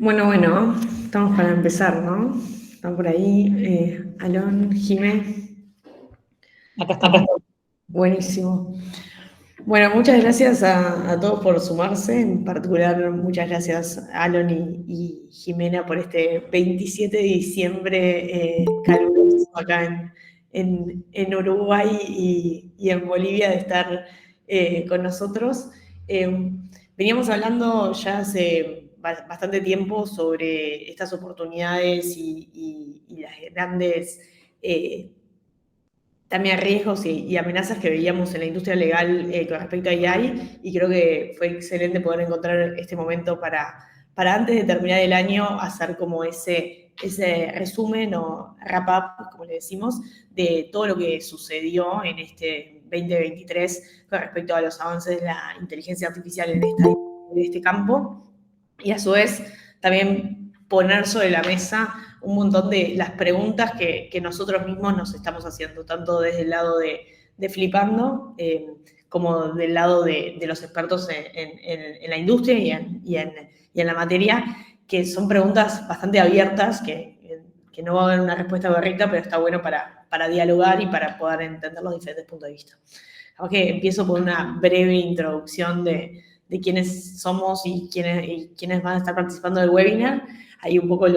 Bueno, estamos para empezar, ¿no? Están por ahí, Alon, Jimé. Acá estamos. Buenísimo. Bueno, muchas gracias a todos por sumarse, en particular muchas gracias a Alon y Jimena por este 27 de diciembre caluroso acá en Uruguay y en Bolivia de estar con nosotros. Veníamos hablando ya hace bastante tiempo sobre estas oportunidades y las grandes también riesgos y amenazas que veíamos en la industria legal con respecto a AI, y creo que fue excelente poder encontrar este momento para antes de terminar el año hacer como ese resumen o wrap-up, como le decimos, de todo lo que sucedió en este 2023 con respecto a los avances de la inteligencia artificial en este campo, y a su vez también poner sobre la mesa un montón de las preguntas que nosotros mismos nos estamos haciendo, tanto desde el lado de Flipando, como del lado de los expertos en la industria y en la materia, que son preguntas bastante abiertas, que no va a haber una respuesta correcta, pero está bueno para dialogar y para poder entender los diferentes puntos de vista. Así que empiezo por una breve introducción de quiénes somos y quiénes van a estar participando del webinar. Ahí un poco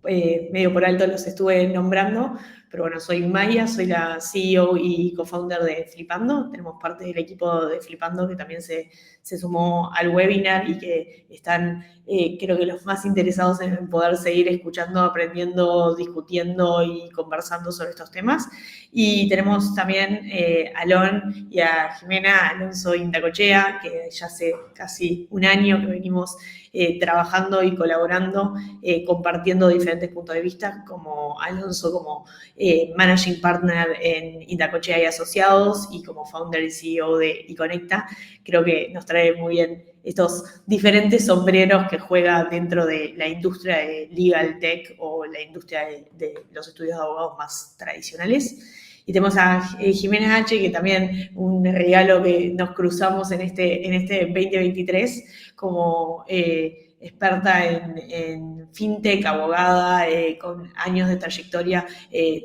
medio por alto los estuve nombrando, pero bueno, soy Maya, soy la CEO y co-founder de Flipando. Tenemos parte del equipo de Flipando que también se sumó al webinar y que están, creo que los más interesados en poder seguir escuchando, aprendiendo, discutiendo y conversando sobre estos temas. Y tenemos también a Alon y a Jimena Alonso Indacochea, que ya hace casi un año que venimos trabajando y colaborando, compartiendo diferentes puntos de vista, como Alonso como Managing Partner en Indacochea y Asociados y como Founder y CEO de iConecta. Creo que nos trae muy bien estos diferentes sombreros que juega dentro de la industria de legal tech o la industria de los estudios de abogados más tradicionales. Y tenemos a Jimena H., que también un regalo que nos cruzamos en este 2023 como experta en fintech, abogada, con años de trayectoria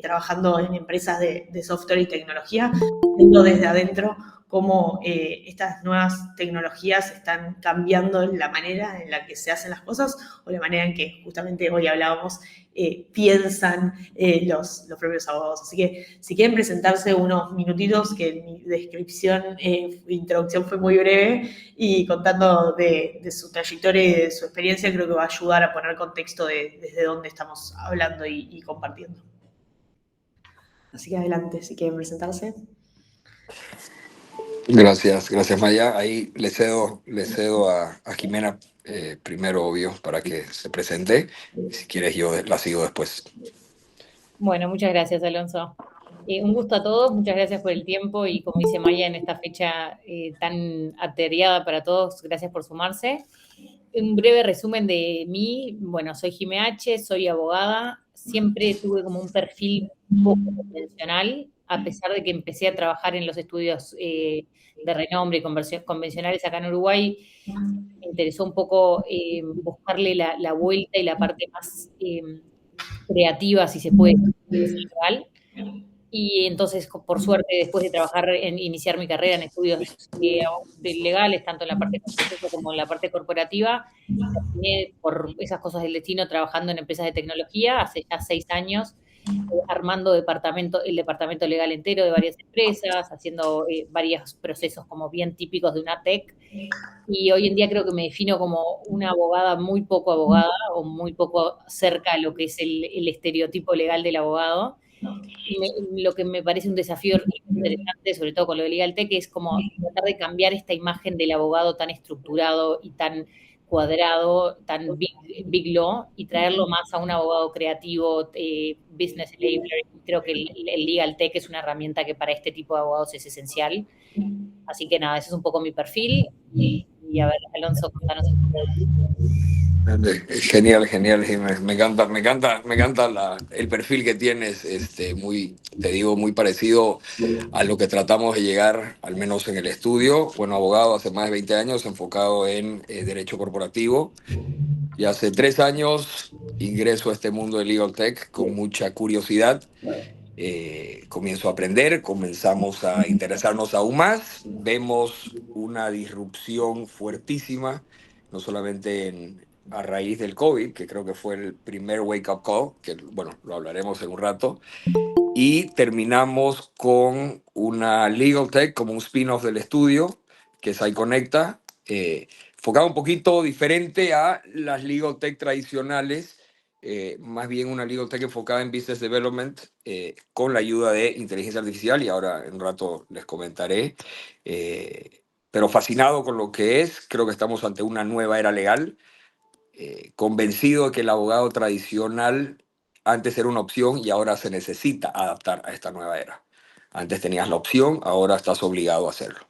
trabajando en empresas de software y tecnología, viendo desde adentro cómo estas nuevas tecnologías están cambiando la manera en la que se hacen las cosas o la manera en que justamente hoy hablábamos piensan los propios abogados. Así que si quieren presentarse unos minutitos, que mi descripción, introducción fue muy breve, y contando de su trayectoria y de su experiencia, creo que va a ayudar a poner contexto desde dónde estamos hablando y compartiendo. Así que adelante, si quieren presentarse. Gracias Maya. Ahí le cedo a Jimena primero, obvio, para que se presente. Si quieres, yo la sigo después. Bueno, muchas gracias, Alonso. Un gusto a todos, muchas gracias por el tiempo y como dice Maya, en esta fecha tan atareada para todos, gracias por sumarse. Un breve resumen de mí. Bueno, soy Jime H., soy abogada, siempre tuve como un perfil poco convencional, a pesar de que empecé a trabajar en los estudios de renombre y convencionales acá en Uruguay. Me interesó un poco buscarle la vuelta y la parte más creativa, si se puede decir, legal. Y entonces, por suerte, después de iniciar mi carrera en estudios legales, tanto en la parte de proceso como en la parte corporativa, terminé por esas cosas del destino trabajando en empresas de tecnología hace ya 6 años, armando el departamento legal entero de varias empresas, haciendo varios procesos como bien típicos de una tech. Y hoy en día creo que me defino como una abogada muy poco abogada o muy poco cerca a lo que es el estereotipo legal del abogado. Lo que me parece un desafío interesante, sobre todo con lo de Legal Tech, es como tratar de cambiar esta imagen del abogado tan estructurado y tan cuadrado, tan big law, y traerlo más a un abogado creativo, business enabler. Creo que el Legal Tech es una herramienta que para este tipo de abogados es esencial. Así que nada, ese es un poco mi perfil. Y a ver, Alonso, contanos un poco de ti. Genial, Jiménez. Me encanta el perfil que tienes, te digo, muy parecido a lo que tratamos de llegar, al menos en el estudio. Bueno, abogado hace más de 20 años, enfocado en derecho corporativo. Y hace 3 años ingreso a este mundo de Legal Tech con mucha curiosidad. Comienzo a aprender, comenzamos a interesarnos aún más, vemos una disrupción fuertísima, no solamente a raíz del COVID, que creo que fue el primer wake-up call, que bueno, lo hablaremos en un rato, y terminamos con una Legal Tech como un spin-off del estudio, que es iConecta, enfocado un poquito diferente a las Legal Tech tradicionales, más bien una Legal Tech enfocada en Business Development, con la ayuda de inteligencia artificial, y ahora en un rato les comentaré. Pero fascinado con lo que es, creo que estamos ante una nueva era legal, convencido de que el abogado tradicional antes era una opción y ahora se necesita adaptar a esta nueva era. Antes tenías la opción, ahora estás obligado a hacerlo.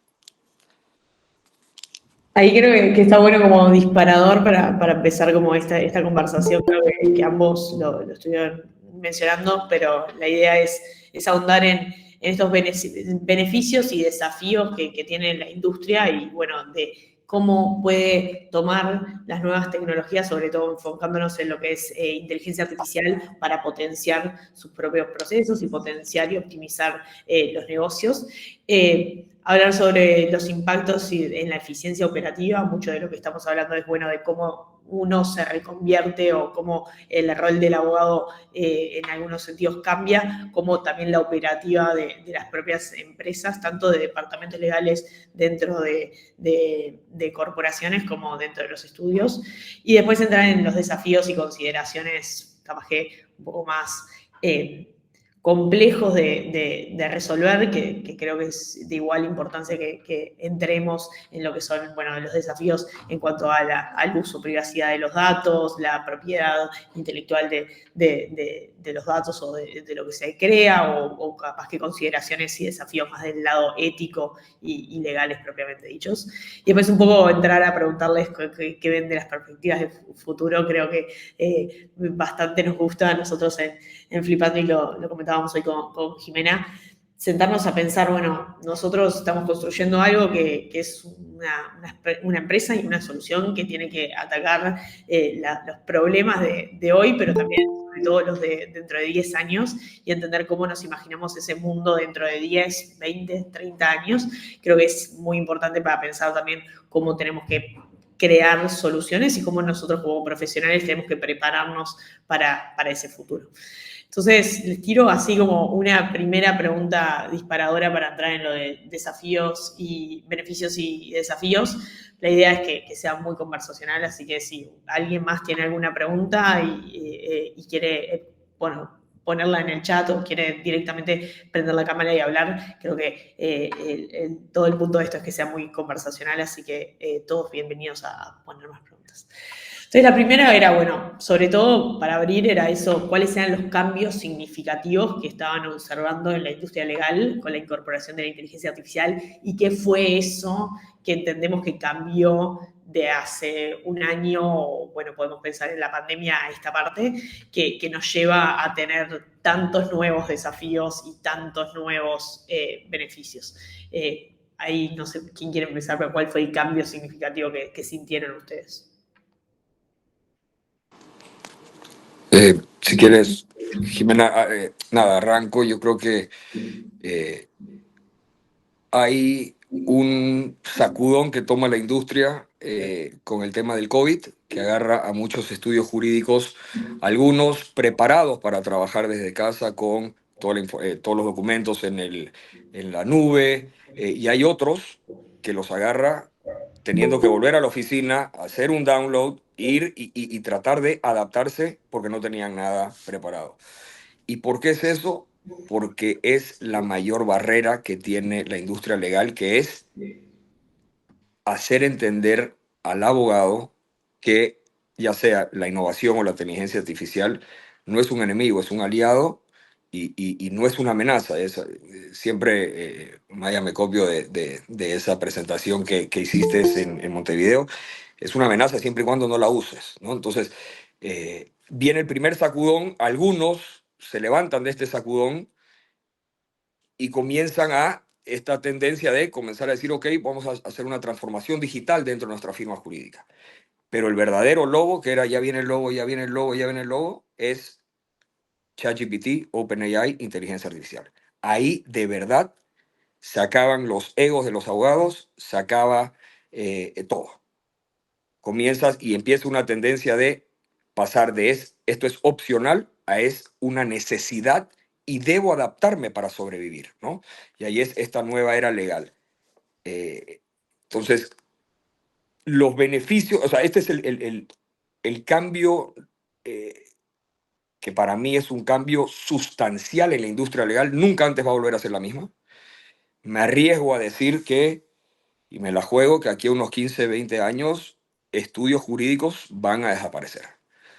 Ahí creo que está bueno como disparador para empezar como esta conversación. Creo que ambos lo estuvieron mencionando, pero la idea es ahondar en estos beneficios y desafíos que tiene la industria y, bueno, de cómo puede tomar las nuevas tecnologías, sobre todo enfocándonos en lo que es inteligencia artificial, para potenciar sus propios procesos y potenciar y optimizar los negocios. Hablar sobre los impactos en la eficiencia operativa. Mucho de lo que estamos hablando es, bueno, de cómo uno se reconvierte o cómo el rol del abogado en algunos sentidos cambia, como también la operativa de las propias empresas, tanto de departamentos legales dentro de corporaciones como dentro de los estudios. Y después entrar en los desafíos y consideraciones, capaz que un poco más complejos de resolver, que creo que es de igual importancia que entremos en lo que son, bueno, los desafíos en cuanto a al uso, privacidad de los datos, la propiedad intelectual de los datos o de lo que se crea, o capaz que consideraciones y desafíos más del lado ético y legales propiamente dichos. Y después un poco entrar a preguntarles qué ven de las perspectivas de futuro. Creo que bastante nos gusta a nosotros en Flipando, y lo comentábamos hoy con Jimena, sentarnos a pensar, bueno, nosotros estamos construyendo algo que es una empresa y una solución que tiene que atacar los problemas de hoy, pero también sobre todo los de dentro de 10 años, y entender cómo nos imaginamos ese mundo dentro de 10, 20, 30 años. Creo que es muy importante para pensar también cómo tenemos que crear soluciones y cómo nosotros como profesionales tenemos que prepararnos para ese futuro. Entonces, les tiro así como una primera pregunta disparadora para entrar en lo de desafíos y beneficios y desafíos. La idea es que sea muy conversacional, así que si alguien más tiene alguna pregunta y quiere, bueno, ponerla en el chat o quiere directamente prender la cámara y hablar, creo que todo el punto de esto es que sea muy conversacional, así que todos bienvenidos a poner más preguntas. Entonces, la primera era, bueno, sobre todo para abrir, era eso, cuáles eran los cambios significativos que estaban observando en la industria legal con la incorporación de la inteligencia artificial, y qué fue eso que entendemos que cambió de hace un año, o bueno, podemos pensar en la pandemia a esta parte, que nos lleva a tener tantos nuevos desafíos y tantos nuevos beneficios. Ahí no sé quién quiere empezar, pero ¿cuál fue el cambio significativo que sintieron ustedes? Si quieres, Jimena, nada, arranco. Yo creo que hay un sacudón que toma la industria con el tema del COVID, que agarra a muchos estudios jurídicos, algunos preparados para trabajar desde casa con todos los documentos en la nube, y hay otros que los agarra teniendo que volver a la oficina, hacer un download, ir y tratar de adaptarse porque no tenían nada preparado. ¿Y por qué es eso? Porque es la mayor barrera que tiene la industria legal, que es hacer entender al abogado que, ya sea la innovación o la inteligencia artificial, no es un enemigo, es un aliado, y no es una amenaza. Siempre, Maya, me copio de esa presentación que hiciste en Montevideo. Es una amenaza siempre y cuando no la uses, ¿no? Entonces, viene el primer sacudón, algunos se levantan de este sacudón y comienzan a esta tendencia de comenzar a decir, ok, vamos a hacer una transformación digital dentro de nuestra firma jurídica. Pero el verdadero lobo, que era ya viene el lobo, ya viene el lobo, ya viene el lobo, es ChatGPT, OpenAI, inteligencia artificial. Ahí de verdad se acaban los egos de los abogados, se acaba todo. Comienzas y empieza una tendencia de pasar de esto es opcional a es una necesidad y debo adaptarme para sobrevivir, ¿no? Y ahí es esta nueva era legal. Eh, entonces, los beneficios, o sea, este es el cambio eh, que para mí es un cambio sustancial en la industria legal. Nunca antes va a volver a ser la misma. Me arriesgo a decir que, y me la juego, que aquí a unos 15, 20 años, estudios jurídicos van a desaparecer.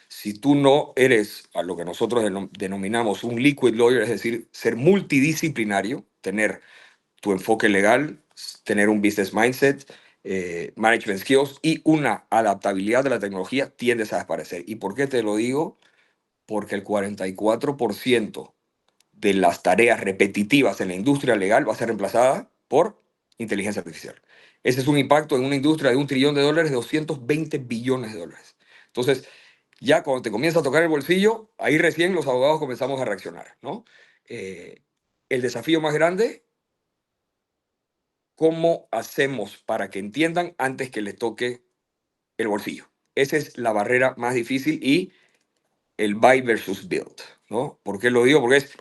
Si tú no eres a lo que nosotros denominamos un liquid lawyer, es decir, ser multidisciplinario, tener tu enfoque legal, tener un business mindset, management skills y una adaptabilidad de la tecnología, tiendes a desaparecer. ¿Y por qué te lo digo? Porque el 44% de las tareas repetitivas en la industria legal va a ser reemplazada por inteligencia artificial. Ese es un impacto en una industria de $1 trillón, de 220 billones de dólares. Entonces, ya cuando te comienza a tocar el bolsillo, ahí recién los abogados comenzamos a reaccionar, ¿no? El desafío más grande, ¿cómo hacemos para que entiendan antes que les toque el bolsillo? Esa es la barrera más difícil y el buy versus build, ¿no? ¿Por qué lo digo? Porque es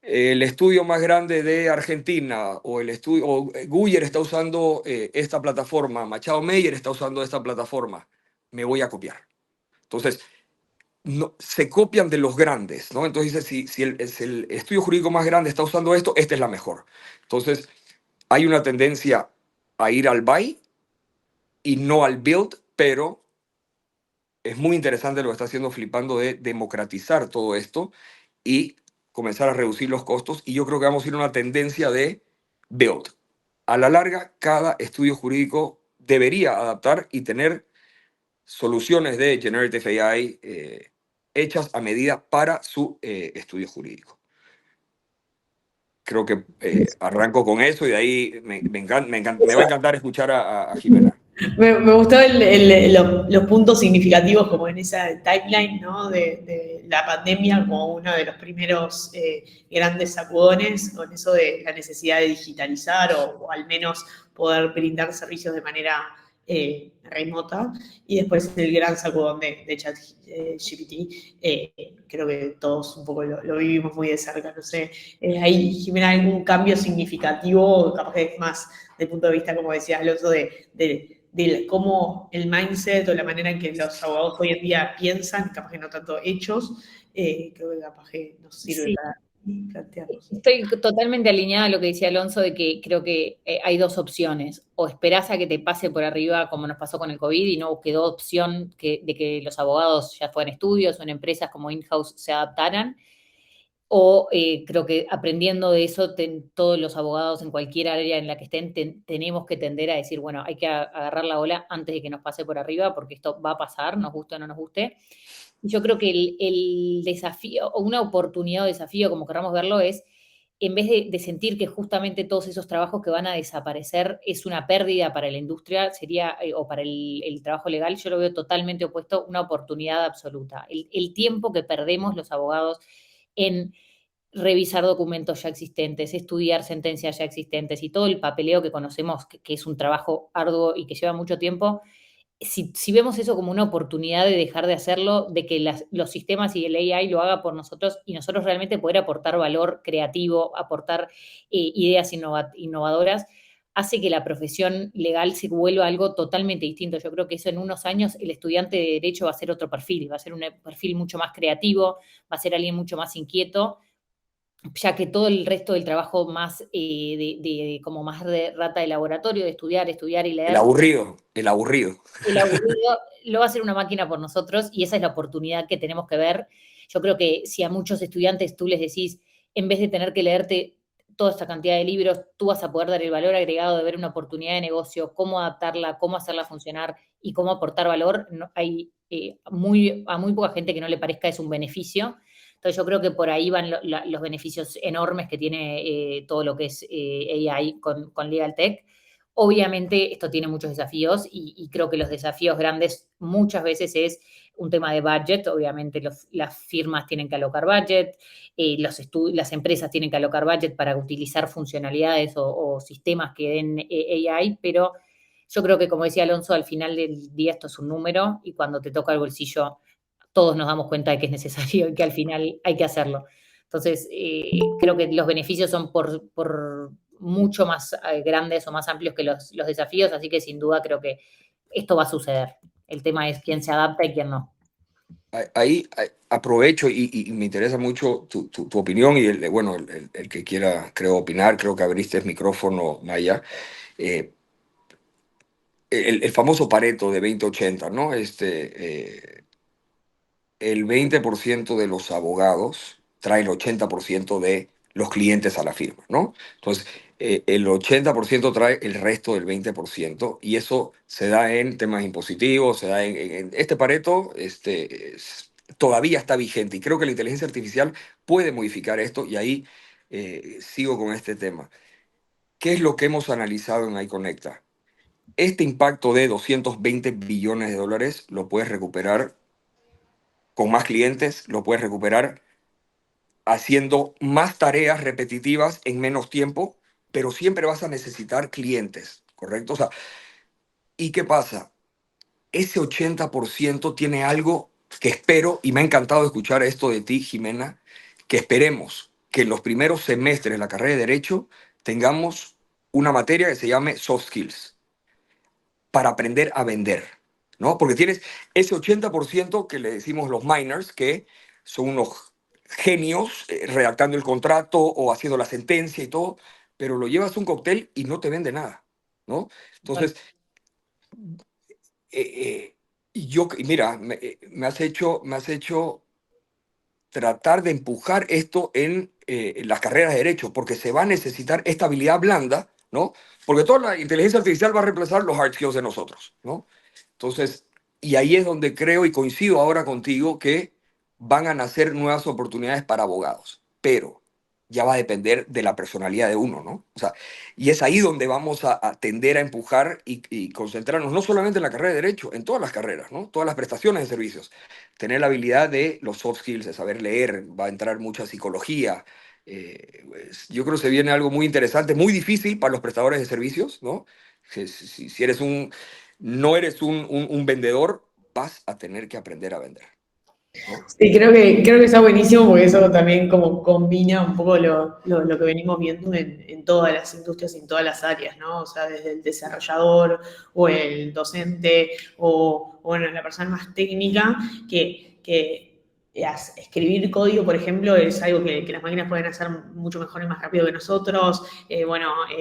el estudio más grande de Argentina o el estudio, o Guyer está usando esta plataforma, Machado Meyer está usando esta plataforma, me voy a copiar. Entonces, no, se copian de los grandes, ¿no? Entonces dice, si el estudio jurídico más grande está usando esto, esta es la mejor. Entonces, hay una tendencia a ir al buy y no al build, pero es muy interesante lo que está haciendo Flipando de democratizar todo esto y comenzar a reducir los costos. Y yo creo que vamos a ir a una tendencia de build. A la larga, cada estudio jurídico debería adaptar y tener soluciones de Generative AI hechas a medida para su estudio jurídico. Creo que arranco con eso y de ahí me va a encantar escuchar a Jimena. Me gustó los puntos significativos como en esa timeline, ¿no? De la pandemia como uno de los primeros grandes sacudones, con eso de la necesidad de digitalizar o al menos poder brindar servicios de manera remota. Y después el gran sacudón de ChatGPT. Creo que todos un poco lo vivimos muy de cerca, no sé. Ahí, Jimena, algún cambio significativo, capaz que es más desde el punto de vista, como decía Alonso, de cómo el mindset o la manera en que los abogados hoy en día piensan, capaz que no tanto hechos, creo que capaz que nos sirve Sí. para plantearnos. Estoy totalmente alineada a lo que decía Alonso de que creo que hay dos opciones. O esperás a que te pase por arriba como nos pasó con el COVID y no quedó opción de que los abogados, ya fueran estudios o en empresas como in-house, se adaptaran. O creo que aprendiendo de eso, todos los abogados en cualquier área en la que estén, tenemos que tender a decir, bueno, hay que agarrar la ola antes de que nos pase por arriba, porque esto va a pasar, nos guste o no nos guste. Y yo creo que el desafío, o una oportunidad o desafío, como queramos verlo, es en vez de sentir que justamente todos esos trabajos que van a desaparecer es una pérdida para la industria, sería, o para el trabajo legal, yo lo veo totalmente opuesto, una oportunidad absoluta. El tiempo que perdemos los abogados en revisar documentos ya existentes, estudiar sentencias ya existentes y todo el papeleo que conocemos, que es un trabajo arduo y que lleva mucho tiempo, si vemos eso como una oportunidad de dejar de hacerlo, de que los sistemas y el AI lo haga por nosotros y nosotros realmente poder aportar valor creativo, aportar ideas innovadoras, hace que la profesión legal se vuelva algo totalmente distinto. Yo creo que eso en unos años el estudiante de derecho va a ser otro perfil, va a ser un perfil mucho más creativo, va a ser alguien mucho más inquieto, ya que todo el resto del trabajo más como más de rata de laboratorio, de estudiar y El leer, aburrido, el aburrido. el aburrido lo va a hacer una máquina por nosotros y esa es la oportunidad que tenemos que ver. Yo creo que si a muchos estudiantes tú les decís, en vez de tener que leerte toda esta cantidad de libros, tú vas a poder dar el valor agregado de ver una oportunidad de negocio, cómo adaptarla, cómo hacerla funcionar y cómo aportar valor, no, hay a muy poca gente que no le parezca es un beneficio. Entonces yo creo que por ahí van los beneficios enormes que tiene todo lo que es AI con Legal Tech. Obviamente esto tiene muchos desafíos y creo que los desafíos grandes muchas veces es un tema de budget. Obviamente las firmas tienen que alocar budget, las empresas tienen que alocar budget para utilizar funcionalidades o sistemas que den AI, pero yo creo que, como decía Alonso, al final del día esto es un número y cuando te toca el bolsillo todos nos damos cuenta de que es necesario y que al final hay que hacerlo. Entonces, creo que los beneficios son por mucho más grandes o más amplios que los desafíos, así que sin duda creo que esto va a suceder. El tema es quién se adapta y quién no. Ahí aprovecho y me interesa mucho tu opinión y bueno, el que quiera, creo, opinar, creo que abriste el micrófono, Maya. Eh, el famoso Pareto de 20-80, ¿no? El 20% de los abogados trae el 80% de los clientes a la firma, ¿no? Entonces, el 80% trae el resto del 20% y eso se da en temas impositivos, se da en este Pareto, todavía está vigente y creo que la inteligencia artificial puede modificar esto y ahí sigo con este tema. ¿Qué es lo que hemos analizado en iConecta? Este impacto de 220 billones de dólares lo puedes recuperar con más clientes, lo puedes recuperar haciendo más tareas repetitivas en menos tiempo, pero siempre vas a necesitar clientes, ¿correcto? O sea, ¿y qué pasa? Ese 80% tiene algo que espero, y me ha encantado escuchar esto de ti, Jimena, que esperemos que en los primeros semestres de la carrera de Derecho tengamos una materia que se llame Soft Skills para aprender a vender, ¿no? Porque tienes ese 80% que le decimos los miners, que son unos genios redactando el contrato o haciendo la sentencia y todo, pero lo llevas a un cóctel y no te vende nada, ¿no? Bueno, Entonces, mira, me has hecho tratar de empujar esto en las carreras de derecho, porque se va a necesitar esta habilidad blanda, ¿no? Porque toda la inteligencia artificial va a reemplazar los hard skills de nosotros, ¿no? Entonces, y ahí es donde creo y coincido ahora contigo que van a nacer nuevas oportunidades para abogados, pero ya va a depender de la personalidad de uno, ¿no? O sea, y es ahí donde vamos a tender a empujar y concentrarnos, no solamente en la carrera de Derecho, en todas las carreras, ¿no? Todas las prestaciones de servicios. Tener la habilidad de los soft skills, de saber leer, va a entrar mucha psicología. Yo creo que se viene algo muy interesante, muy difícil para los prestadores de servicios, ¿no? Si eres no eres un vendedor, vas a tener que aprender a vender, ¿no? Sí, creo que está buenísimo porque eso también como combina un poco lo que venimos viendo en todas las industrias y en todas las áreas, ¿no? O sea, desde el desarrollador o el docente o bueno, la persona más técnica que escribir código, por ejemplo, es algo que las máquinas pueden hacer mucho mejor y más rápido que nosotros,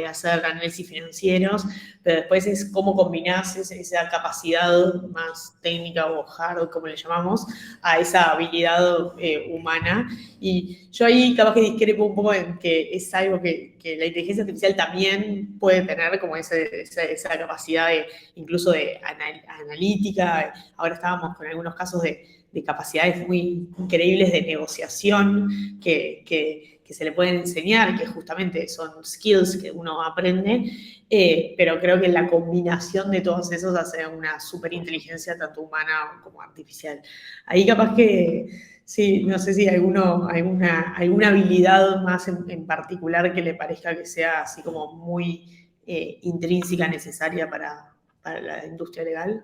hacer análisis financieros, pero después es cómo combinás esa capacidad más técnica o hard, como le llamamos, a esa habilidad humana. Y yo ahí capaz que discrepo un poco en que es algo que la inteligencia artificial también puede tener, como esa capacidad incluso de analítica. Ahora estábamos con algunos casos de capacidades muy increíbles de negociación que se le pueden enseñar, que justamente son skills que uno aprende, pero creo que la combinación de todos esos hace una superinteligencia tanto humana como artificial. Ahí capaz que, sí, no sé si alguna habilidad más en particular que le parezca que sea así como muy intrínseca, necesaria para la industria legal.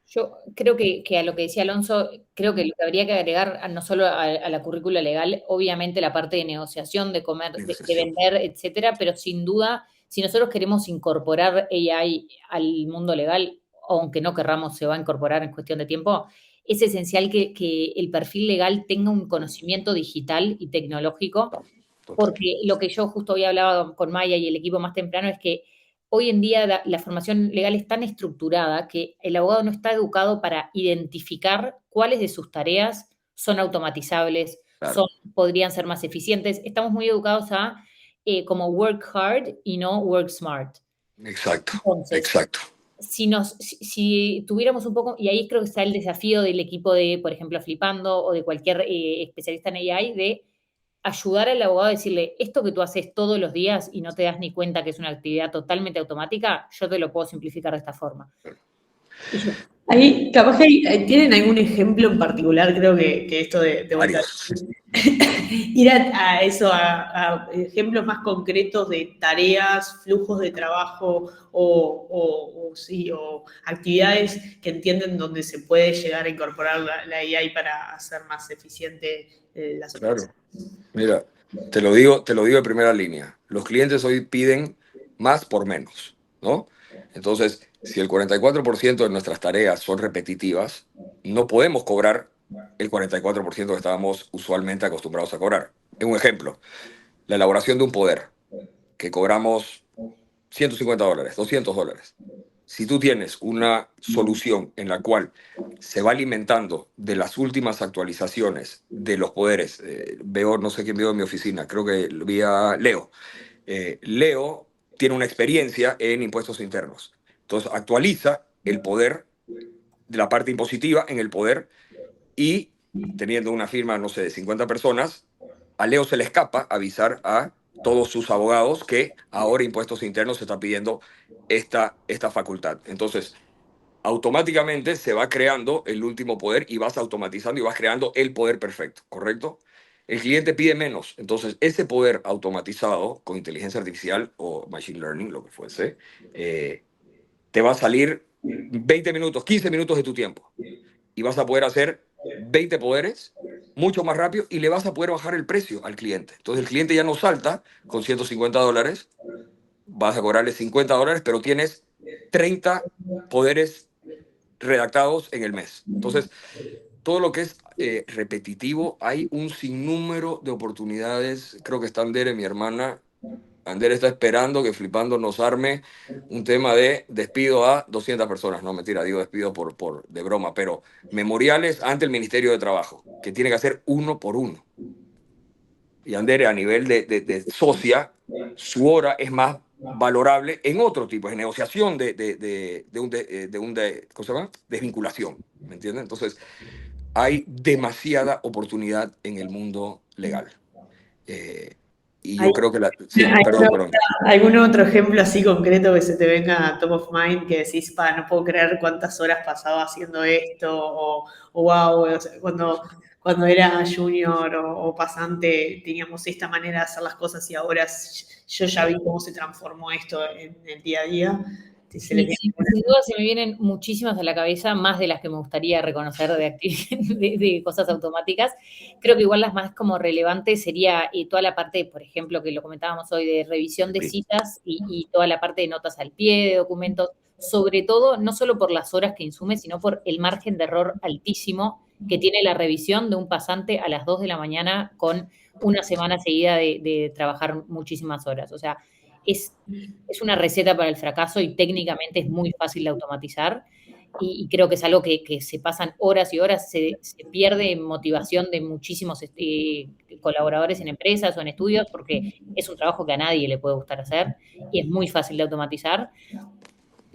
yo creo que a lo que decía Alonso, creo que lo que habría que agregar no solo a la currícula legal, obviamente la parte de negociación, de comer, de Negociación. vender, etcétera, pero sin duda, si nosotros queremos incorporar AI al mundo legal, aunque no querramos, se va a incorporar en cuestión de tiempo, es esencial que el perfil legal tenga un conocimiento digital y tecnológico, Total. porque lo que yo justo había hablado con Maya y el equipo más temprano es que hoy en día la formación legal es tan estructurada que el abogado no está educado para identificar cuáles de sus tareas son automatizables, Claro. podrían ser más eficientes. Estamos muy educados a como work hard y no work smart. Exacto, Entonces, exacto. si tuviéramos un poco, y ahí creo que está el desafío del equipo de, por ejemplo, Flipando o de cualquier especialista en AI, de ayudar al abogado a decirle, esto que tú haces todos los días y no te das ni cuenta que es una actividad totalmente automática, yo te lo puedo simplificar de esta forma. Ahí, capaz que tienen algún ejemplo en particular, creo que esto de vuelta, ir a eso, a ejemplos más concretos de tareas, flujos de trabajo o actividades que entienden donde se puede llegar a incorporar la AI para hacer más eficiente las operaciones. Claro. Mira, te lo digo de primera línea. Los clientes hoy piden más por menos, ¿no? Entonces, si el 44% de nuestras tareas son repetitivas, no podemos cobrar el 44% que estábamos usualmente acostumbrados a cobrar. Un ejemplo, la elaboración de un poder, que cobramos $150, $200. Si tú tienes una solución en la cual se va alimentando de las últimas actualizaciones de los poderes, veo, no sé quién veo en mi oficina, creo que vi a Leo. Leo tiene una experiencia en impuestos internos. Entonces actualiza el poder de la parte impositiva en el poder y teniendo una firma, no sé, de 50 personas, a Leo se le escapa avisar a todos sus abogados que ahora impuestos internos se está pidiendo esta facultad. Entonces, automáticamente se va creando el último poder y vas automatizando y vas creando el poder perfecto, ¿correcto? El cliente pide menos, entonces ese poder automatizado con inteligencia artificial o machine learning, lo que fuese, te va a salir 20 minutos, 15 minutos de tu tiempo y vas a poder hacer 20 poderes mucho más rápido y le vas a poder bajar el precio al cliente. Entonces el cliente ya no salta con $150, vas a cobrarle $50, pero tienes 30 poderes redactados en el mes. Entonces, todo lo que es repetitivo, hay un sinnúmero de oportunidades. Creo que está Andere, mi hermana. Andere está esperando que Flipando nos arme un tema de despido a 200 personas. No, mentira, digo despido de broma, pero memoriales ante el Ministerio de Trabajo, que tiene que hacer uno por uno. Y Andere, a nivel de socia, su hora es más valorable en otro tipo, de negociación ¿cómo se llama? Desvinculación, ¿me entiendes? Entonces, hay demasiada oportunidad en el mundo legal. Y yo creo que sí, perdón. ¿Algún otro ejemplo así concreto que se te venga a top of mind que decís, no puedo creer cuántas horas pasaba haciendo esto? O wow, o sea, cuando era junior o pasante teníamos esta manera de hacer las cosas y ahora yo ya vi cómo se transformó esto en el día a día. Sí, sin duda se me vienen muchísimas a la cabeza, más de las que me gustaría reconocer de cosas automáticas. Creo que igual las más como relevantes sería toda la parte, por ejemplo, que lo comentábamos hoy, de revisión de citas y toda la parte de notas al pie, de documentos, sobre todo, no solo por las horas que insume, sino por el margen de error altísimo que tiene la revisión de un pasante a las 2 de la mañana con una semana seguida de trabajar muchísimas horas. O sea, es una receta para el fracaso y técnicamente es muy fácil de automatizar y creo que es algo que se pasan horas y horas, se pierde motivación de muchísimos colaboradores en empresas o en estudios porque es un trabajo que a nadie le puede gustar hacer y es muy fácil de automatizar.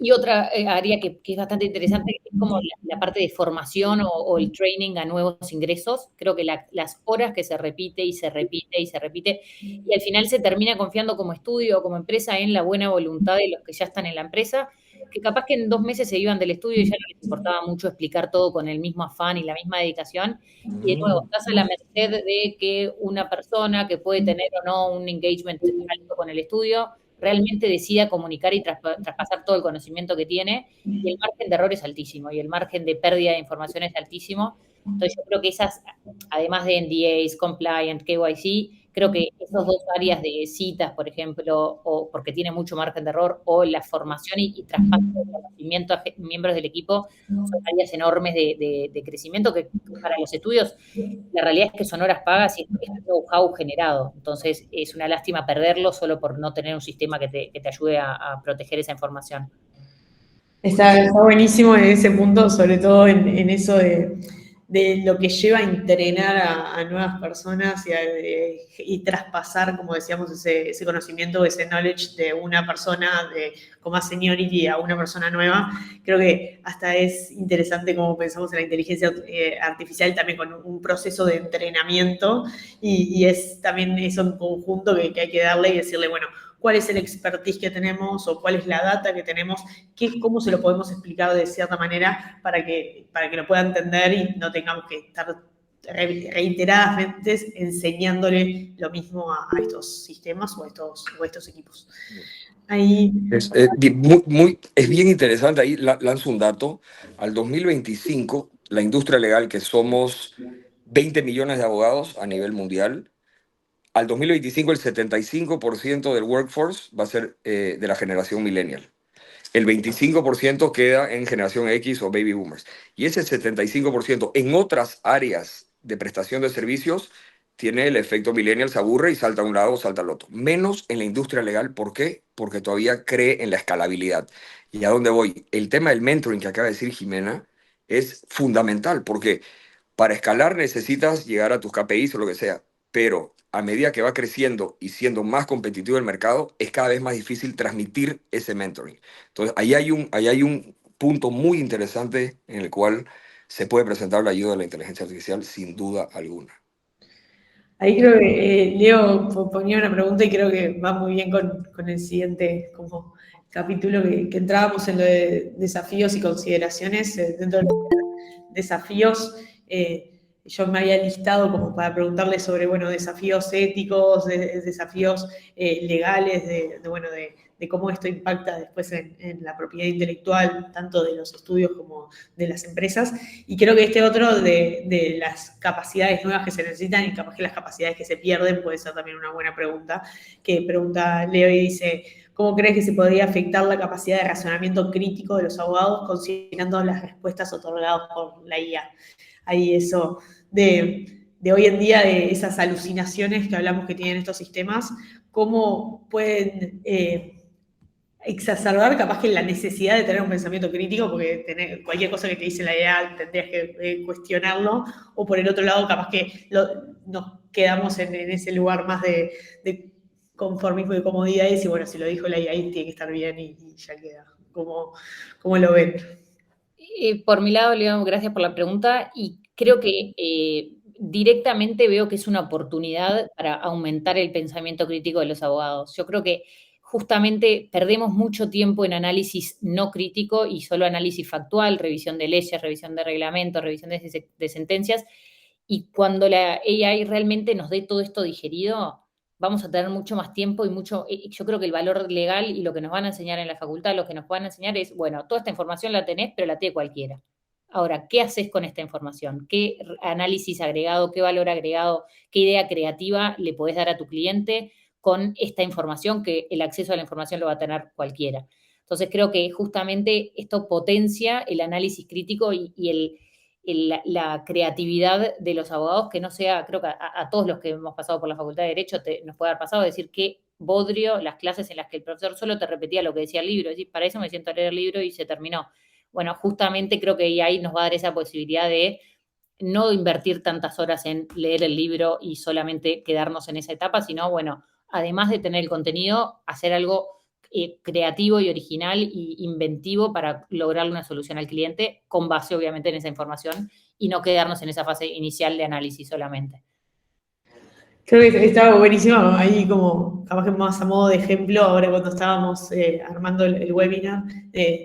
Y otra área que es bastante interesante es como la parte de formación o el training a nuevos ingresos. Creo que las horas que se repite y se repite y se repite y al final se termina confiando como estudio o como empresa en la buena voluntad de los que ya están en la empresa, que capaz que en 2 meses se iban del estudio y ya no les importaba mucho explicar todo con el mismo afán y la misma dedicación. Y de nuevo, estás a la merced de que una persona que puede tener o no un engagement alto con el estudio realmente decida comunicar y traspasar todo el conocimiento que tiene, y el margen de error es altísimo, y el margen de pérdida de información es altísimo. Entonces yo creo que esas, además de NDAs, Compliant, KYC, creo que esas dos áreas de citas, por ejemplo, o porque tiene mucho margen de error, o la formación y traspaso de conocimiento a miembros del equipo, son áreas enormes de crecimiento que para los estudios la realidad es que son horas pagas y es know-how generado. Entonces es una lástima perderlo solo por no tener un sistema que te ayude a proteger esa información. Está buenísimo en ese punto, sobre todo en eso de lo que lleva a entrenar a nuevas personas y traspasar, como decíamos, ese conocimiento, ese knowledge de una persona con más seniority a una persona nueva. Creo que hasta es interesante cómo pensamos en la inteligencia artificial también con un proceso de entrenamiento y es también eso en conjunto que hay que darle y decirle, bueno, cuál es el expertise que tenemos o cuál es la data que tenemos, cómo se lo podemos explicar de cierta manera para que lo pueda entender y no tengamos que estar reiteradamente enseñándole lo mismo a estos sistemas o a estos equipos. Ahí... Es bien interesante, ahí lanzo un dato. Al 2025, la industria legal, que somos 20 millones de abogados a nivel mundial, al 2025 el 75% del workforce va a ser de la generación millennial. El 25% queda en generación X o baby boomers. Y ese 75% en otras áreas de prestación de servicios tiene el efecto millennial, se aburre y salta a un lado o salta al otro. Menos en la industria legal. ¿Por qué? Porque todavía cree en la escalabilidad. ¿Y a dónde voy? El tema del mentoring que acaba de decir Jimena es fundamental porque para escalar necesitas llegar a tus KPIs o lo que sea, pero a medida que va creciendo y siendo más competitivo el mercado, es cada vez más difícil transmitir ese mentoring. Entonces, ahí hay un punto muy interesante en el cual se puede presentar la ayuda de la inteligencia artificial sin duda alguna. Ahí creo que Leo ponía una pregunta y creo que va muy bien con el siguiente como capítulo que entrábamos en lo de desafíos y consideraciones. Dentro de los desafíos, yo me había listado como para preguntarle sobre, bueno, desafíos éticos, desafíos legales, de cómo esto impacta después en la propiedad intelectual, tanto de los estudios como de las empresas. Y creo que este otro de las capacidades nuevas que se necesitan y capaz que las capacidades que se pierden puede ser también una buena pregunta, que pregunta Leo y dice, ¿cómo crees que se podría afectar la capacidad de razonamiento crítico de los abogados considerando las respuestas otorgadas por la IA? Ahí eso de hoy en día, de esas alucinaciones que hablamos que tienen estos sistemas, cómo pueden exacerbar capaz que la necesidad de tener un pensamiento crítico, porque cualquier cosa que te dice la IA tendrías que cuestionarlo, o por el otro lado capaz que nos quedamos en ese lugar más de conformismo y comodidad y decir, bueno, si lo dijo la IA tiene que estar bien y ya queda. ¿Cómo lo ven? Por mi lado, León, gracias por la pregunta y creo que directamente veo que es una oportunidad para aumentar el pensamiento crítico de los abogados. Yo creo que justamente perdemos mucho tiempo en análisis no crítico y solo análisis factual, revisión de leyes, revisión de reglamentos, revisión de sentencias, y cuando la AI realmente nos dé todo esto digerido, vamos a tener mucho más tiempo y yo creo que el valor legal y lo que nos van a enseñar en la facultad, lo que nos van a enseñar es, bueno, toda esta información la tenés, pero la tiene cualquiera. Ahora, ¿qué haces con esta información? ¿Qué análisis agregado, qué valor agregado, qué idea creativa le podés dar a tu cliente con esta información, que el acceso a la información lo va a tener cualquiera? Entonces, creo que justamente esto potencia el análisis crítico y la creatividad de los abogados, que no sea, creo que a todos los que hemos pasado por la Facultad de Derecho nos puede haber pasado decir qué bodrio las clases en las que el profesor solo te repetía lo que decía el libro, es decir, para eso me siento a leer el libro y se terminó. Bueno, justamente creo que ahí nos va a dar esa posibilidad de no invertir tantas horas en leer el libro y solamente quedarnos en esa etapa, sino, bueno, además de tener el contenido, hacer algo creativo y original y inventivo para lograr una solución al cliente con base obviamente en esa información y no quedarnos en esa fase inicial de análisis solamente. Creo que estaba buenísimo, ahí como capaz que más a modo de ejemplo, ahora cuando estábamos armando el webinar,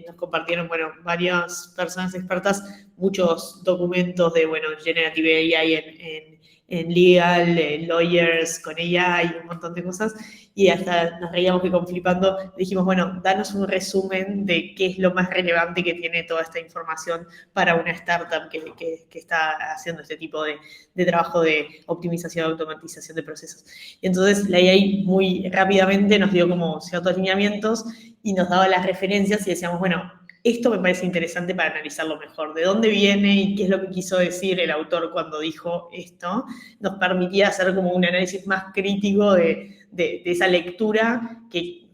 nos compartieron, bueno, varias personas expertas, muchos documentos de, bueno, Generative AI en legal, lawyers con ella y un montón de cosas, y hasta nos reíamos que con Flipando dijimos, bueno, danos un resumen de qué es lo más relevante que tiene toda esta información para una startup que está haciendo este tipo de trabajo de optimización, automatización de procesos. Y entonces la IA muy rápidamente nos dio como ciertos lineamientos y nos daba las referencias y decíamos, bueno, esto me parece interesante para analizarlo mejor. ¿De dónde viene y qué es lo que quiso decir el autor cuando dijo esto? Nos permitía hacer como un análisis más crítico de esa lectura que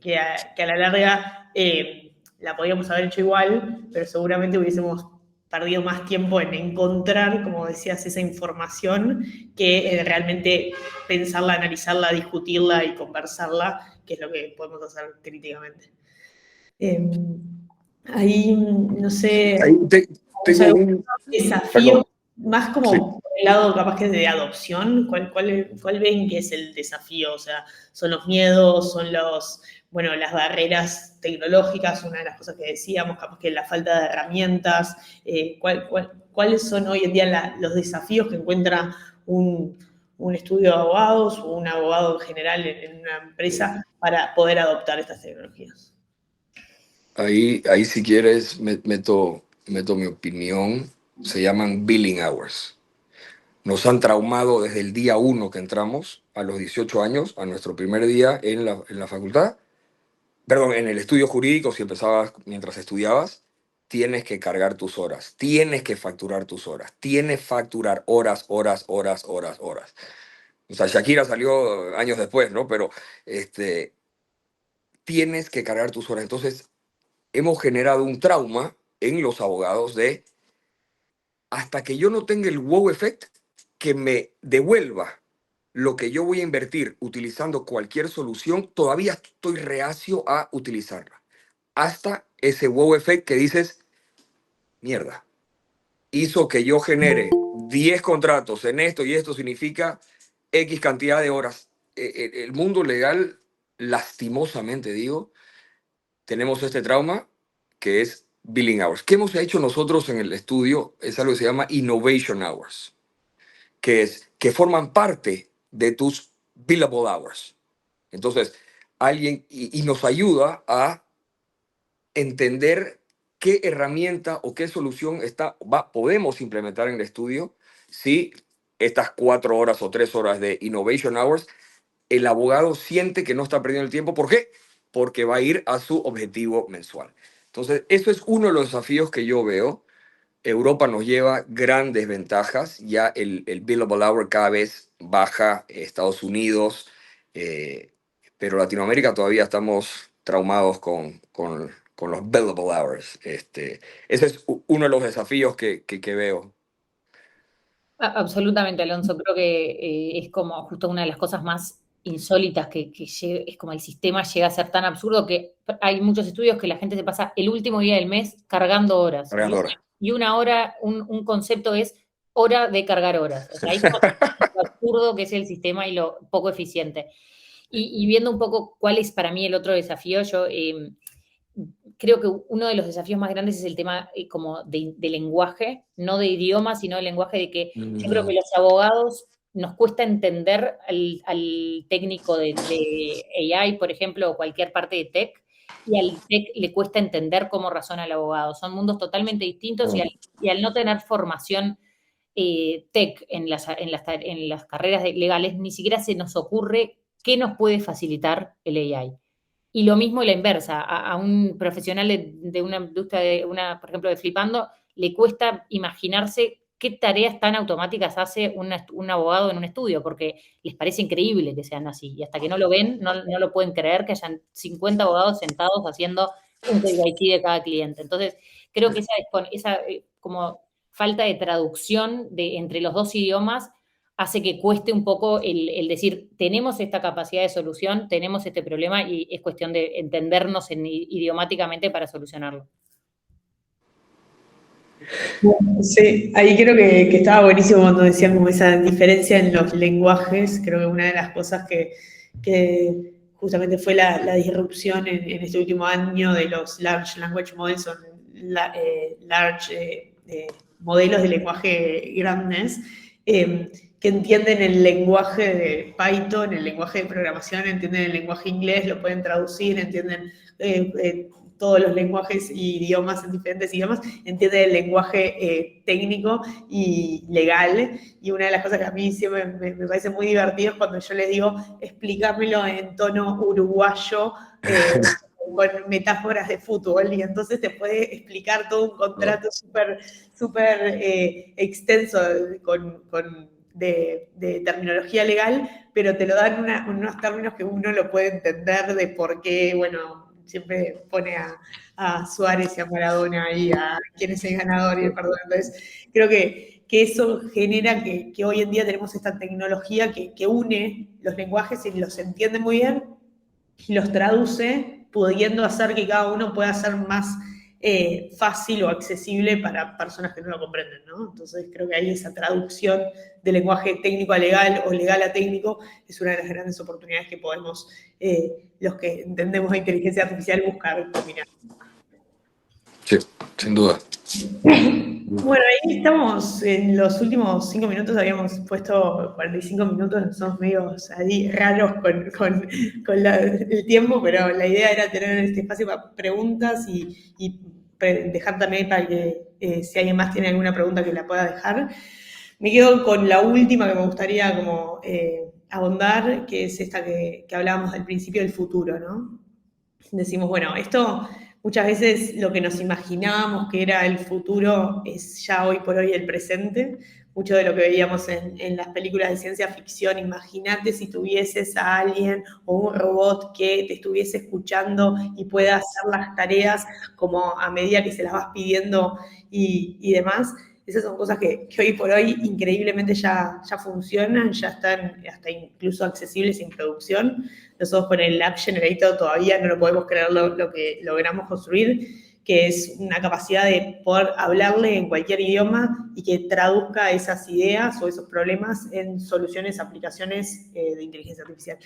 a la larga la podíamos haber hecho igual, pero seguramente hubiésemos perdido más tiempo en encontrar, como decías, esa información que realmente pensarla, analizarla, discutirla y conversarla, que es lo que podemos hacer críticamente. Ahí, no sé, Ahí tengo algún un... Perdón. desafío más como Sí. por el lado capaz que de adopción. ¿Cuál ven que es el desafío? O sea, ¿son los miedos, son las barreras tecnológicas, una de las cosas que decíamos, capaz que la falta de herramientas? ¿Cuáles son hoy en día los desafíos que encuentra un estudio de abogados o un abogado en general en una empresa para poder adoptar estas tecnologías? Ahí si quieres, meto mi opinión. Se llaman billing hours. Nos han traumado desde el día uno que entramos, a los 18 años, a nuestro primer día en la facultad. Perdón, en el estudio jurídico, si empezabas mientras estudiabas, tienes que cargar tus horas, tienes que facturar tus horas, tienes que facturar horas, horas, horas, horas, horas. O sea, Shakira salió años después, ¿no? Pero este, tienes que cargar tus horas. Entonces, hemos generado un trauma en los abogados de hasta que yo no tenga el wow effect que me devuelva lo que yo voy a invertir utilizando cualquier solución, todavía estoy reacio a utilizarla. Hasta ese wow effect que dices, mierda, hizo que yo genere 10 contratos en esto y esto significa X cantidad de horas. El mundo legal, lastimosamente digo, tenemos este trauma que es billing hours. ¿Qué hemos hecho nosotros en el estudio? Es algo que se llama innovation hours, que forman parte de tus billable hours. Entonces, alguien y nos ayuda a entender qué herramienta o qué solución podemos implementar en el estudio si estas 4 horas o 3 horas de innovation hours, el abogado siente que no está perdiendo el tiempo. ¿Por qué? Porque va a ir a su objetivo mensual. Entonces, eso es uno de los desafíos que yo veo. Europa nos lleva grandes ventajas. Ya el billable hour cada vez baja, Estados Unidos, eh, pero Latinoamérica todavía estamos traumados con los billable hours. Ese es uno de los desafíos que veo. Absolutamente, Alonso. Creo que es como justo una de las cosas más insólitas es como el sistema llega a ser tan absurdo que hay muchos estudios que la gente se pasa el último día del mes cargando horas. Cargando ahora. Y una hora, un concepto es hora de cargar horas. O sea, ahí lo absurdo que es el sistema y lo poco eficiente. Y viendo un poco cuál es para mí el otro desafío, yo creo que uno de los desafíos más grandes es el tema como de lenguaje, no de idioma, sino de lenguaje, de que yo creo que los abogados nos cuesta entender al técnico de AI, por ejemplo, o cualquier parte de tech, y al tech le cuesta entender cómo razona el abogado. Son mundos totalmente distintos y al no tener formación tech en las carreras legales, ni siquiera se nos ocurre qué nos puede facilitar el AI. Y lo mismo la inversa, a un profesional de una industria, por ejemplo, de Flipando, le cuesta imaginarse qué tareas tan automáticas hace un abogado en un estudio, porque les parece increíble que sean así. Y hasta que no lo ven, no lo pueden creer que hayan 50 abogados sentados haciendo un KYC de cada cliente. Entonces, creo que esa como falta de traducción entre los dos idiomas hace que cueste un poco el decir, tenemos esta capacidad de solución, tenemos este problema y es cuestión de entendernos idiomáticamente para solucionarlo. Sí, ahí creo que estaba buenísimo cuando decían como esa diferencia en los lenguajes. Creo que una de las cosas que justamente fue la disrupción en este último año de los Large Language Models, son modelos de lenguaje grandes, que entienden el lenguaje de Python, el lenguaje de programación, entienden el lenguaje inglés, lo pueden traducir, entienden todos los lenguajes y idiomas en diferentes idiomas, entiende el lenguaje técnico y legal. Y una de las cosas que a mí siempre me parece muy divertido es cuando yo les digo, explícamelo en tono uruguayo, con metáforas de fútbol, y entonces te puede explicar todo un contrato súper extenso de terminología legal, pero te lo dan unos términos que uno lo puede entender de por qué, bueno, siempre pone a Suárez y a Maradona y a quién es el ganador y el perdedor. Entonces, creo que eso genera que hoy en día tenemos esta tecnología que une los lenguajes y los entiende muy bien y los traduce, pudiendo hacer que cada uno pueda ser más fácil o accesible para personas que no lo comprenden, ¿no? Entonces creo que ahí esa traducción de lenguaje técnico a legal o legal a técnico es una de las grandes oportunidades que podemos, los que entendemos de inteligencia artificial, buscar combinar. Sí, sin duda. Bueno, ahí estamos en los últimos 5 minutos, habíamos puesto 45 minutos, somos medio ahí raros con el tiempo, pero la idea era tener este espacio para preguntas y dejar también para que si alguien más tiene alguna pregunta que la pueda dejar. Me quedo con la última que me gustaría como ahondar, que es esta que hablábamos del principio del futuro, ¿no? Decimos, bueno, esto muchas veces lo que nos imaginábamos que era el futuro es ya hoy por hoy el presente. Mucho de lo que veíamos en las películas de ciencia ficción, imagínate si tuvieses a alguien o un robot que te estuviese escuchando y pueda hacer las tareas como a medida que se las vas pidiendo y demás. Esas son cosas que hoy por hoy increíblemente ya funcionan, ya están hasta incluso accesibles en producción. Nosotros con el App Generator todavía no lo podemos creer lo que logramos construir, que es una capacidad de poder hablarle en cualquier idioma y que traduzca esas ideas o esos problemas en soluciones, aplicaciones de inteligencia artificial.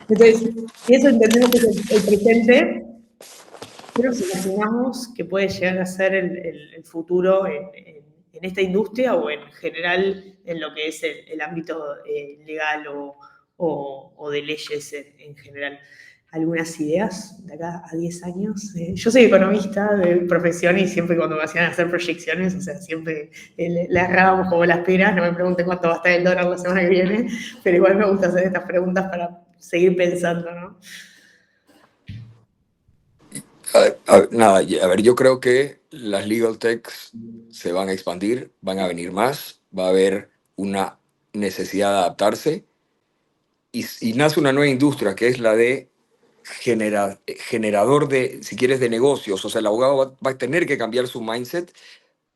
Entonces, si eso entendemos que es el presente, pero nos imaginamos que puede llegar a ser el futuro en esta industria o en general en lo que es el ámbito legal o de leyes en general. ¿Algunas ideas de acá a 10 años? Yo soy economista de profesión y siempre cuando me hacían hacer proyecciones, o sea, siempre le agarrábamos como las peras, no me pregunten cuánto va a estar el dólar la semana que viene, pero igual me gusta hacer estas preguntas para seguir pensando, ¿no? A ver, yo creo que las legal techs se van a expandir, van a venir más, va a haber una necesidad de adaptarse y nace una nueva industria que es la de generador de, si quieres, de negocios. O sea, el abogado va a tener que cambiar su mindset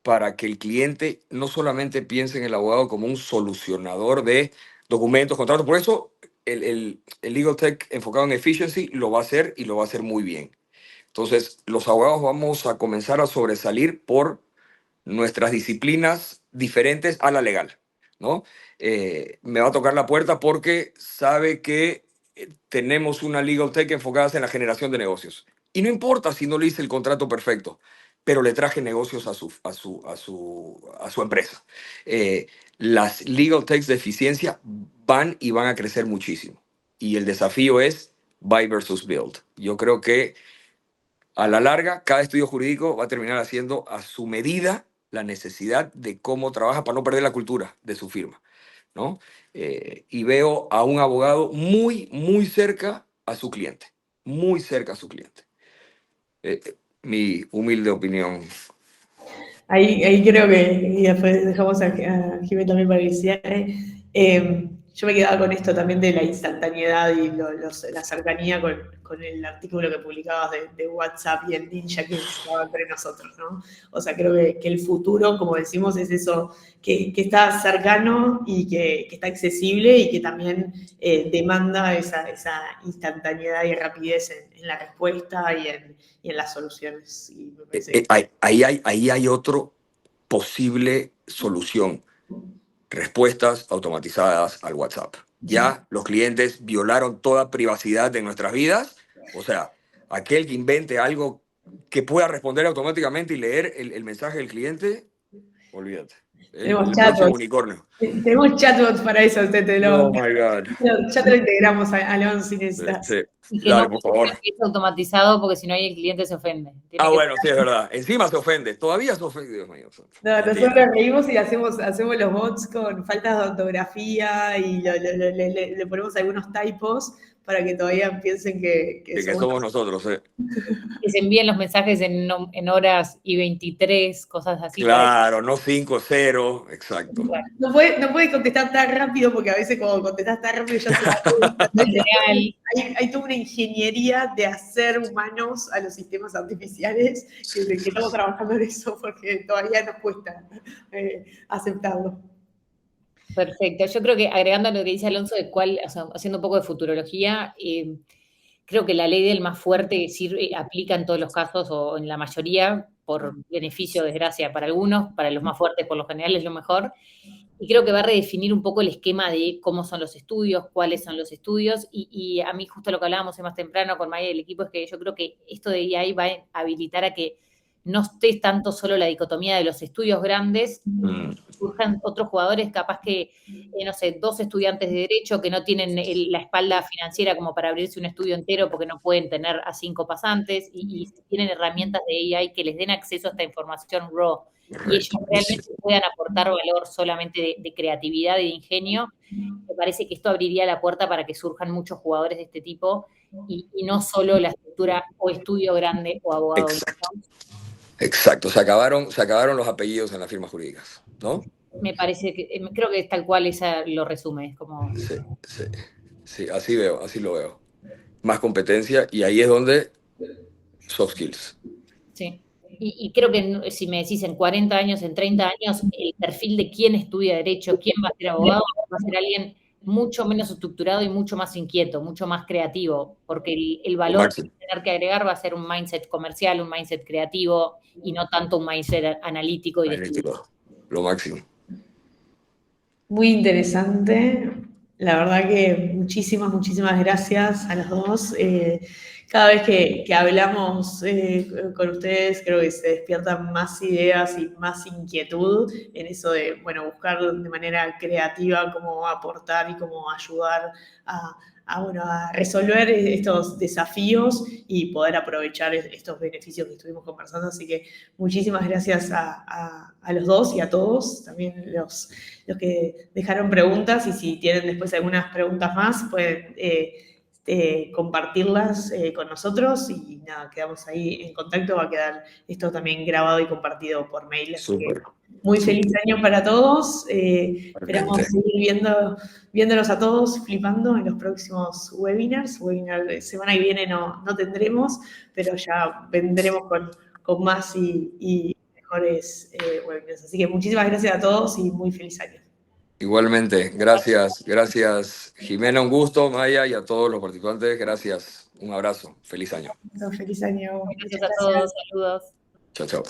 para que el cliente no solamente piense en el abogado como un solucionador de documentos, contratos. Por eso el legal tech enfocado en efficiency lo va a hacer y lo va a hacer muy bien. Entonces, los abogados vamos a comenzar a sobresalir por nuestras disciplinas diferentes a la legal, ¿no? Me va a tocar la puerta porque sabe que tenemos una legal tech enfocada en la generación de negocios. Y no importa si no le hice el contrato perfecto, pero le traje negocios a su empresa. Las legal techs de eficiencia van y van a crecer muchísimo. Y el desafío es buy versus build. Yo creo que a la larga, cada estudio jurídico va a terminar haciendo a su medida la necesidad de cómo trabaja para no perder la cultura de su firma, ¿no? Y veo a un abogado muy, muy cerca a su cliente, muy cerca a su cliente. Mi humilde opinión. Ahí creo que, y después dejamos a Jimé también para que cierre. Yo me quedaba con esto también de la instantaneidad y la cercanía con el artículo que publicabas de WhatsApp y el ninja que estaba entre nosotros, ¿no? O sea, creo que el futuro, como decimos, es eso que está cercano y que está accesible y que también demanda esa instantaneidad y rapidez en la respuesta y en las soluciones. Y me parece Ahí hay otro posible solución. Respuestas automatizadas al WhatsApp. Ya los clientes violaron toda privacidad de nuestras vidas. O sea, aquel que invente algo que pueda responder automáticamente y leer el mensaje del cliente, olvídate. Tenemos El próximo chatbots. unicornio. Tenemos chatbots para eso. Oh my God. Ya te lo integramos, Alonso, si necesitas. Sí. Y que Dale, no por favor. es automatizado porque si no ahí el cliente se ofende. Bueno, sí, es verdad. Encima se ofende. Todavía se ofende. Dios mío. No, nosotros reímos y hacemos los bots con faltas de ortografía y le ponemos algunos typos para que todavía piensen que Que somos nosotros. Que se envíen los mensajes en horas y 23, cosas así. Claro, no 5-0, exacto. No puedes contestar tan rápido, porque a veces cuando contestas tan rápido ya se va hay toda una ingeniería de hacer humanos a los sistemas artificiales, que estamos trabajando en eso porque todavía nos cuesta aceptarlo. Perfecto. Yo creo que agregando a lo que dice Alonso, haciendo un poco de futurología, creo que la ley del más fuerte aplica en todos los casos o en la mayoría, por beneficio o desgracia para algunos, para los más fuertes por lo general es lo mejor. Y creo que va a redefinir un poco el esquema de cómo son los estudios, cuáles son los estudios. Y a mí justo lo que hablábamos más temprano con Maya y el equipo es que yo creo que esto de AI va a habilitar a que no esté tanto solo la dicotomía de los estudios grandes, surjan otros jugadores, capaz que, no sé, 2 estudiantes de Derecho que no tienen la espalda financiera como para abrirse un estudio entero porque no pueden tener a 5 pasantes y tienen herramientas de AI que les den acceso a esta información raw y ellos realmente puedan aportar valor solamente de creatividad y de ingenio. Me parece que esto abriría la puerta para que surjan muchos jugadores de este tipo y no solo la estructura o estudio grande o abogado. Exacto, se acabaron los apellidos en las firmas jurídicas, ¿no? Me parece que, creo que tal cual esa lo resume. Como... Sí, así lo veo. Más competencia y ahí es donde soft skills. Sí, y creo que si me decís en 40 años, en 30 años, el perfil de quién estudia Derecho, quién va a ser abogado, va a ser alguien mucho menos estructurado y mucho más inquieto, mucho más creativo, porque el valor que tener que agregar va a ser un mindset comercial, un mindset creativo y no tanto un mindset analítico y de estudio. Lo máximo. Muy interesante. La verdad que muchísimas gracias a los dos. Cada vez que hablamos con ustedes, creo que se despiertan más ideas y más inquietud en eso de, bueno, buscar de manera creativa cómo aportar y cómo ayudar a resolver estos desafíos y poder aprovechar estos beneficios que estuvimos conversando. Así que muchísimas gracias a los dos y a todos, también los que dejaron preguntas, y si tienen después algunas preguntas más, pueden compartirlas con nosotros y nada, quedamos ahí en contacto. Va a quedar esto también grabado y compartido por mail. Así que muy feliz año para todos. Esperamos seguir viéndolos a todos flipando en los próximos webinars. Webinar de semana que viene no tendremos, pero ya vendremos con más y mejores webinars. Así que muchísimas gracias a todos y muy feliz año. Igualmente, gracias Jimena, un gusto, Maya, y a todos los participantes, gracias, un abrazo, feliz año. Feliz año. Gracias a todos, saludos. Chao.